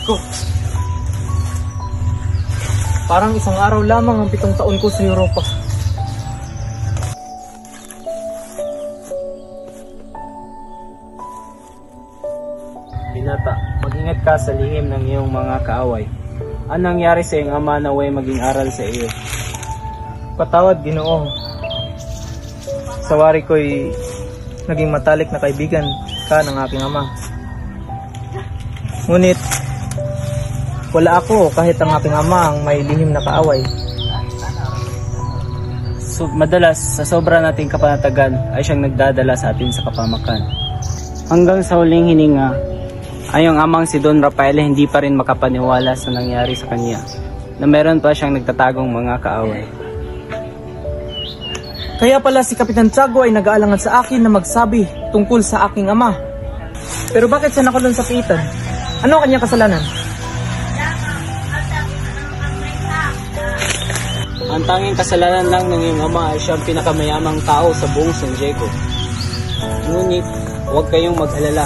Ko. Parang isang araw lamang ang 7 taon ko sa Europa. Binata, mag-ingat ka sa lihim ng iyong mga kaaway. Anong nangyari sa iyong ama na way maging aral sa iyo? Patawad, Ginoo. Sa wari ko'y naging matalik na kaibigan ka ng aking ama. Ngunit, wala ako kahit ang aking ama ang may lihim na kaaway. So, madalas, sa sobra nating kapanatagan ay siyang nagdadala sa atin sa kapamakan. Hanggang sa huling hininga, ay ang amang si Don Rafael hindi pa rin makapaniwala sa nangyari sa kanya, na meron pa siyang nagtatagong mga kaaway. Kaya pala si Kapitan Tiago ay nag-aalangan sa akin na magsabi tungkol sa aking ama. Pero bakit siya nakulong sa piitan? Ano ang kanyang kasalanan? Ang tanging kasalanan lang ng iyong ama ay siyang pinakamayamang tao sa buong San Diego. Ngunit, huwag kayong mag-alala,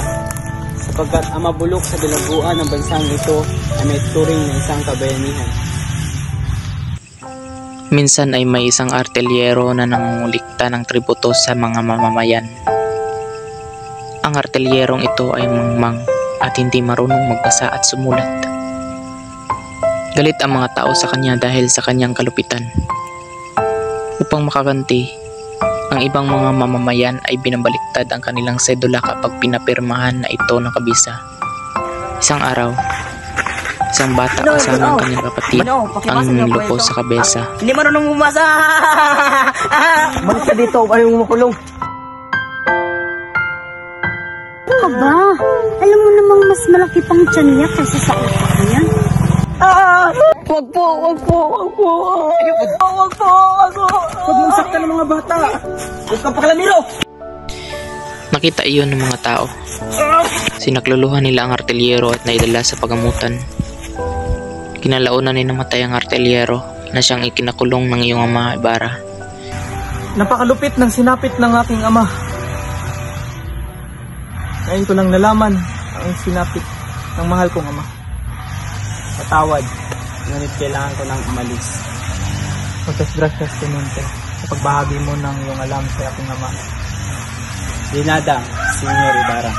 sapagkat ang mabulok sa bilangguan ng bansang ito ay may turing na isang kabayanihan. Minsan ay may isang artelyero na nangungulikta ng tributo sa mga mamamayan. Ang artelyerong ito ay mangmang at hindi marunong magbasa at sumulat. Galit ang mga tao sa kanya dahil sa kanyang kalupitan. Upang makaganti, ang ibang mga mamamayan ay binabaliktad ang kanilang sedula kapag pinapirmahan na ito ng kabisa. Isang araw, isang bata kasama ang kanyang kapatid ang niloko sa kabesa. Hindi marunong bumasa! Balik ka dito, ayaw mo makulong. Aba, alam mo namang mas malaki pang tiyan niya kaysa sa utak niya. Wag po. Huwag mong saktan ng mga bata. Huwag kang pakalamiro. Nakita iyon ng mga tao. Sinakluluhan nila ang artelyero at naidala sa pagamutan. Kinalaunan ni namatay ang artelyero na siyang ikinakulong ng iyong ama Ibarra. Napakalupit ng sinapit ng aking ama. Ngayon ko lang nalaman ang sinapit ng mahal kong ama. Patawad, ngunit kailangan ko nang umalis. Muchas gracias, Teniente, sa pagbahagi mo ng iyong alam sa aking ama. Di nada, Senyor Ibarra.